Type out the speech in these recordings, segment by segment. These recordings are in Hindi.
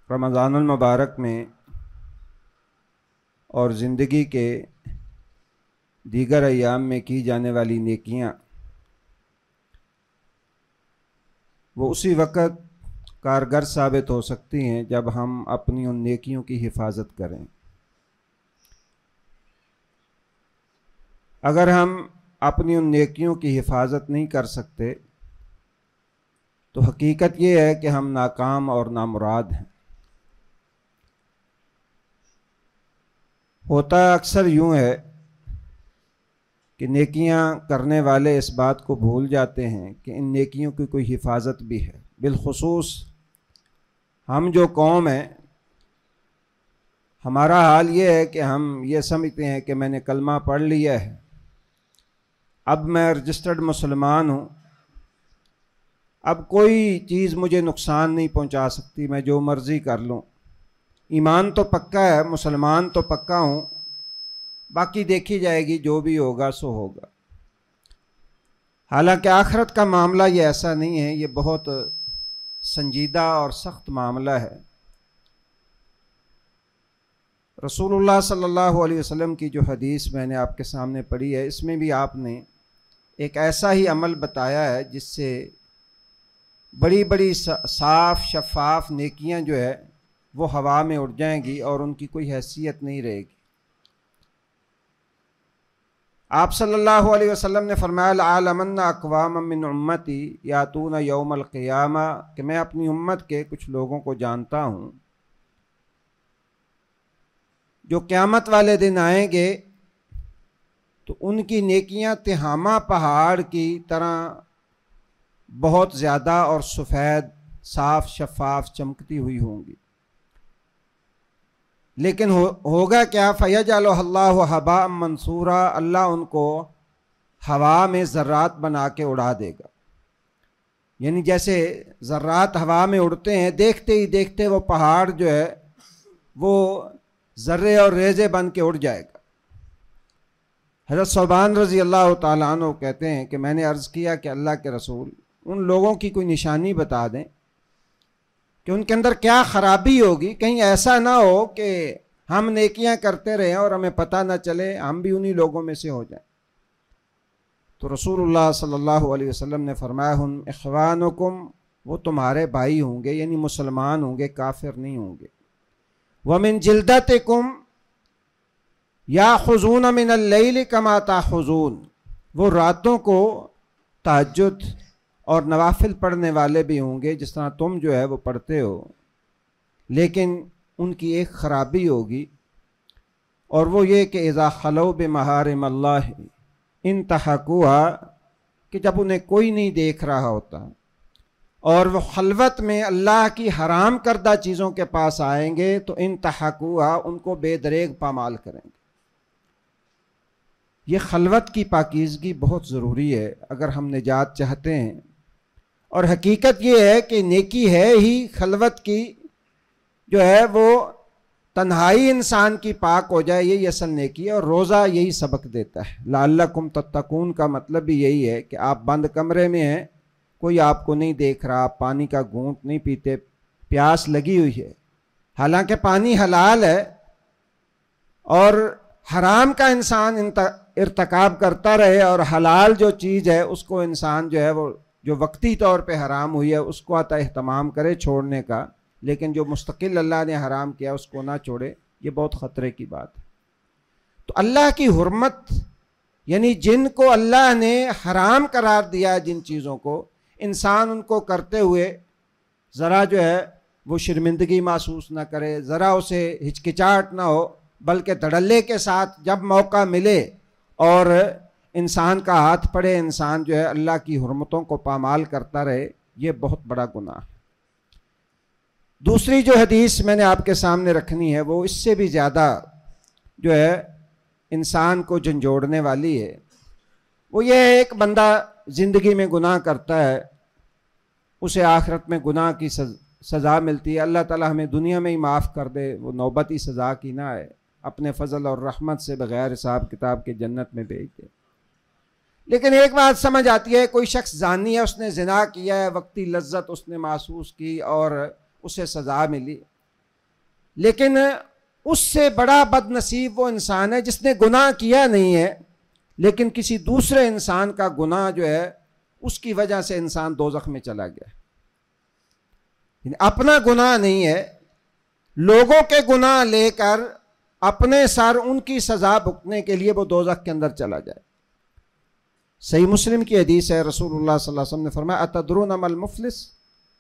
रमज़ानुल मुबारक में और ज़िंदगी के दीगर अय्याम में की जाने वाली नेकियां वो उसी वक़्त कारगर साबित हो सकती हैं जब हम अपनी उन नेकियों की हिफाजत करें। अगर हम अपनी उन नेकियों की हिफाजत नहीं कर सकते तो हकीकत ये है कि हम नाकाम और नामुराद हैं। होता अक्सर यूँ है कि नेकियां करने वाले इस बात को भूल जाते हैं कि इन नेकियों की कोई हिफाजत भी है। बिलखुसूस हम जो कौम है, हमारा हाल ये है कि हम ये समझते हैं कि मैंने कलमा पढ़ लिया है, अब मैं रजिस्टर्ड मुसलमान हूँ, अब कोई चीज़ मुझे नुकसान नहीं पहुँचा सकती, मैं जो मर्ज़ी कर लूँ। ईमान तो पक्का है, मुसलमान तो पक्का हूँ, बाकी देखी जाएगी, जो भी होगा सो होगा। हालांकि आखिरत का मामला ये ऐसा नहीं है, ये बहुत संजीदा और सख्त मामला है। रसूलुल्लाह सल्लल्लाहु अलैहि वसल्लम की जो हदीस मैंने आपके सामने पढ़ी है, इसमें भी आपने एक ऐसा ही अमल बताया है जिससे बड़ी बड़ी साफ शफाफ नेकियां जो है वो हवा में उड़ जाएंगी और उनकी कोई हैसियत नहीं रहेगी। आप सल्लल्लाहु अलैहि वसल्लम ने फरमाया आलमन्ना अक़वाम मिन उम्मती यातून यौमल क़ियामा, कि मैं अपनी उम्मत के कुछ लोगों को जानता हूँ जो क़यामत वाले दिन आएंगे तो उनकी नेकियां तिहामा पहाड़ की तरह बहुत ज़्यादा और सफ़ेद साफ शफाफ चमकती हुई होंगी। लेकिन होगा क्या, फ़यजअलुहुल्लाहु हबाअम मंसूरा, अल्लाह उनको हवा में ज़र्रात बना के उड़ा देगा। यानी जैसे ज़र्रात हवा में उड़ते हैं, देखते ही देखते वो पहाड़ जो है वो ज़र्रे और रेज़े बन के उड़ जाएगा। हज़रत सौबान रज़ी अल्लाह ताला अन्हु कहते हैं कि मैंने अर्ज़ किया कि अल्लाह के रसूल, उन लोगों की कोई निशानी बता दें कि उनके अंदर क्या ख़राबी होगी, कहीं ऐसा ना हो कि हम नेकियां करते रहें और हमें पता ना चले, हम भी उन्हीं लोगों में से हो जाएं। तो रसूलुल्लाह सल्लल्लाहु अलैहि वसल्लम ने फरमाया हुम इख्वानुकुम, वो तुम्हारे भाई होंगे, यानी मुसलमान होंगे, काफिर नहीं होंगे। वमिन जिल्दतिकुम याखुज़ून मिनल लैल कमा ताखुज़ून, वो रातों को तहज्जुद और नवाफिल पढ़ने वाले भी होंगे जिस तरह तुम जो है वो पढ़ते हो। लेकिन उनकी एक ख़राबी होगी और वो ये कि इज़ा खलौ बिमहारिम अल्लाह इंतहकुहा, कि जब उन्हें कोई नहीं देख रहा होता और वो खलवत में अल्लाह की हराम करदा चीज़ों के पास आएंगे तो इंतहकुहा, उनको बेदरेग पामाल करेंगे। ये खलवत की पाकीज़गी बहुत ज़रूरी है अगर हम निजात चाहते हैं। और हकीकत ये है कि नेकी है ही खलवत की जो है वो तन्हाई इंसान की पाक हो जाए, यही असल नेकी है। और रोज़ा यही सबक देता है। लअल्लकुम तत्तकून का मतलब भी यही है कि आप बंद कमरे में हैं, कोई आपको नहीं देख रहा, आप पानी का घूंट नहीं पीते, प्यास लगी हुई है, हालांकि पानी हलाल है और हराम का इंसान इर्तकाब करता रहे और हलाल जो चीज़ है उसको इंसान जो है वो जो वक्ती तौर पे हराम हुई है उसको आता एहतमाम करे छोड़ने का, लेकिन जो मुस्तकिल अल्लाह ने हराम किया उसको ना छोड़े, ये बहुत ख़तरे की बात है। तो अल्लाह की हुर्मत, यानी जिनको अल्लाह ने हराम करार दिया है जिन चीज़ों को, इंसान उनको करते हुए ज़रा जो है वो शर्मिंदगी महसूस ना करे, ज़रा उसे हिचकिचाहट ना हो, बल्कि धड़ल्ले के साथ जब मौका मिले और इंसान का हाथ पड़े, इंसान जो है अल्लाह की हुर्मतों को पामाल करता रहे, ये बहुत बड़ा गुनाह है। दूसरी जो हदीस मैंने आपके सामने रखनी है वो इससे भी ज़्यादा जो है इंसान को झंझोड़ने वाली है। वो ये है, एक बंदा ज़िंदगी में गुनाह करता है, उसे आखिरत में गुनाह की सज़ा मिलती है। अल्लाह ताला हमें दुनिया में ही माफ़ कर दे, वो नौबती सज़ा की ना है, अपने फजल और रहमत से बग़ैर हिसाब किताब के जन्नत में भेज दे। लेकिन एक बात समझ आती है, कोई शख्स जानी है, उसने जिना किया है, वक्ती लज्जत उसने महसूस की और उसे सज़ा मिली, लेकिन उससे बड़ा बदनसीब वो इंसान है जिसने गुनाह किया नहीं है, लेकिन किसी दूसरे इंसान का गुनाह जो है उसकी वजह से इंसान दोज़ख में चला गया। अपना गुनाह नहीं है, लोगों के गुनाह लेकर अपने सर उनकी सजा भुगतने के लिए वो दोज़ख के अंदर चला जाए। सही मुस्लिम की हदीस है, रसूलुल्लाह सल्लल्लाहु अलैहि वसल्लम ने फरमाया अतदरून मल मुफलिस,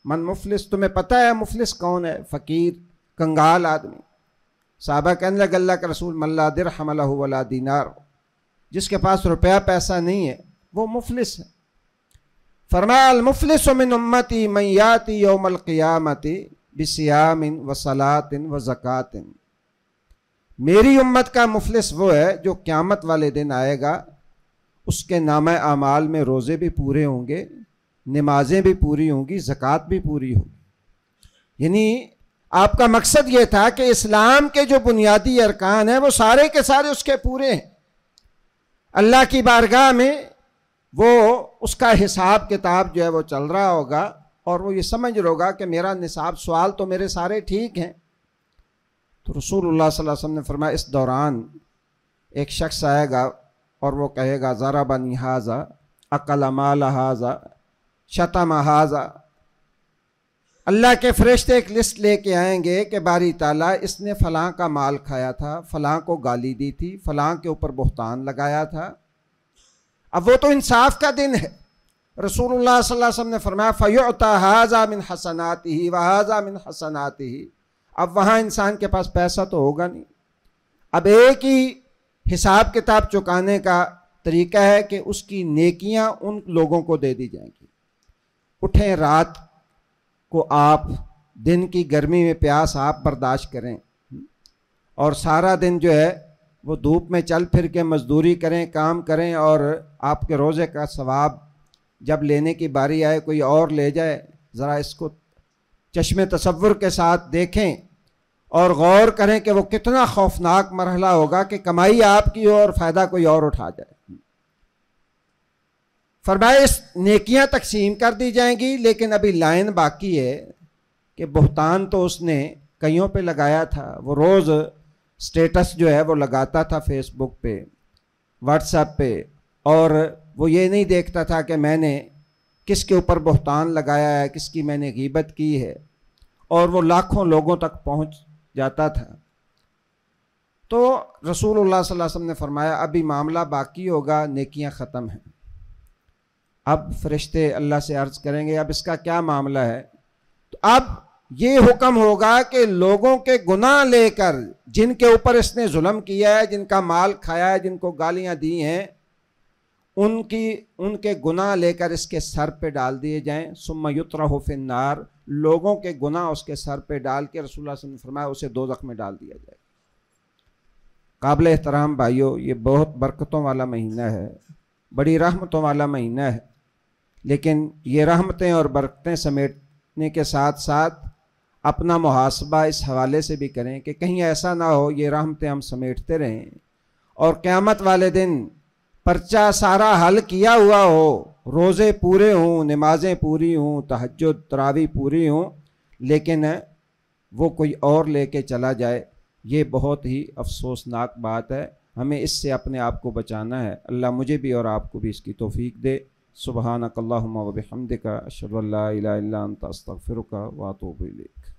मन मुफलिस, तुम्हें पता है मुफलिस कौन है? फ़कीर, कंगाल आदमी। साहबा कहने लगे अल्लाह के रसूल मल्ला दिरहम लहु वला दीनार, जिसके पास रुपया पैसा नहीं है वो मुफलिस है। फरमाया अल मुफलिस मिन उम्मती मन याती यौमल क़ियामती बिसियामिन व सलातिन व ज़कातिन, मेरी उम्मत का मुफलिस वो है जो क़यामत वाले दिन आएगा, उसके नामे आमाल में रोज़े भी पूरे होंगे, नमाजें भी पूरी होंगी, ज़कात भी पूरी होगी। यानी आपका मकसद ये था कि इस्लाम के जो बुनियादी अरकान हैं वो सारे के सारे उसके पूरे हैं। अल्लाह की बारगाह में वो उसका हिसाब किताब जो है वो चल रहा होगा और वो ये समझ रहा होगा कि मेरा निसाब सवाल तो मेरे सारे ठीक हैं। तो रसूलुल्लाह सल्लल्लाहु अलैहि वसल्लम ने फरमाया इस दौरान एक शख्स आएगा और वो कहेगा ज़रा बनी हाजा अकल माल हाजा शतम हाजा। अल्लाह के फरिश्ते एक लिस्ट लेके आएंगे कि बारी ताला इसने फ़लाँ का माल खाया था, फ़लाँ को गाली दी थी, फ़लाँ के ऊपर बुहतान लगाया था। अब वो तो इंसाफ का दिन है। रसूलुल्लाह सल्लल्लाहु अलैहि वसल्लम ने फरमाया फ़युअता हाज़ा मिन हसनातिही व हाज़ा मिन हसनातिही। अब वहाँ इंसान के पास पैसा तो होगा नहीं, अब एक ही हिसाब किताब चुकाने का तरीका है कि उसकी नेकियां उन लोगों को दे दी जाएंगी। उठें, रात को आप दिन की गर्मी में प्यास आप बर्दाश्त करें और सारा दिन जो है वो धूप में चल फिर के मजदूरी करें, काम करें, और आपके रोज़े का सवाब जब लेने की बारी आए कोई और ले जाए। ज़रा इसको चश्मे तसव्वुर के साथ देखें और गौर करें कि वो कितना खौफनाक मरहला होगा कि कमाई आपकी हो और फ़ायदा कोई और उठा जाए। फरमाया इस नेकियां तकसीम कर दी जाएंगी, लेकिन अभी लाइन बाकी है कि बुहतान तो उसने कईयों पे लगाया था। वो रोज़ स्टेटस जो है वो लगाता था फेसबुक पे, व्हाट्सएप पे, और वो ये नहीं देखता था कि मैंने किसके ऊपर बुहतान लगाया है, किसकी मैंने गीबत की है, और वो लाखों लोगों तक पहुंच जाता था। तो रसूलुल्लाह सल्लल्लाहु अलैहि वसल्लम ने फरमाया अभी मामला बाकी होगा, नेकियां ख़त्म हैं। अब फरिश्ते अल्लाह से अर्ज़ करेंगे अब इसका क्या मामला है? तो अब ये हुक्म होगा कि लोगों के गुनाह लेकर, जिनके ऊपर इसने जुल्म किया है, जिनका माल खाया है, जिनको गालियां दी हैं, उनके गुनाह लेकर इसके सर पे डाल दिए जाएं। सुम्मा युतरहु फिन्नार, लोगों के गुनाह उसके सर पे डाल के रसूलुल्लाह सल्लल्लाहु अलैहि वसल्लम ने फरमाया उसे दोज़ख में डाल दिया जाए। काबिल एहतराम भाइयों, ये बहुत बरकतों वाला महीना है, बड़ी रहमतों वाला महीना है, लेकिन ये रहमतें और बरकतें समेटने के साथ साथ अपना मुहासबा इस हवाले से भी करें कि कहीं ऐसा ना हो ये रहमतें हम समेटते रहें और क़यामत वाले दिन पर्चा सारा हल किया हुआ हो, रोज़े पूरे हों, नमाजें पूरी हों, तहज्जुद तरावी पूरी हों, लेकिन वो कोई और लेके चला जाए। ये बहुत ही अफसोसनाक बात है। हमें इससे अपने आप को बचाना है। अल्लाह मुझे भी और आपको भी इसकी तौफीक दे। सुब्हानक अल्लाहुम्मा व बिहम्दिका अशहदु अल्ला इलाहा इल्ला अंता अस्तगफिरुका व अतूबु इलैक।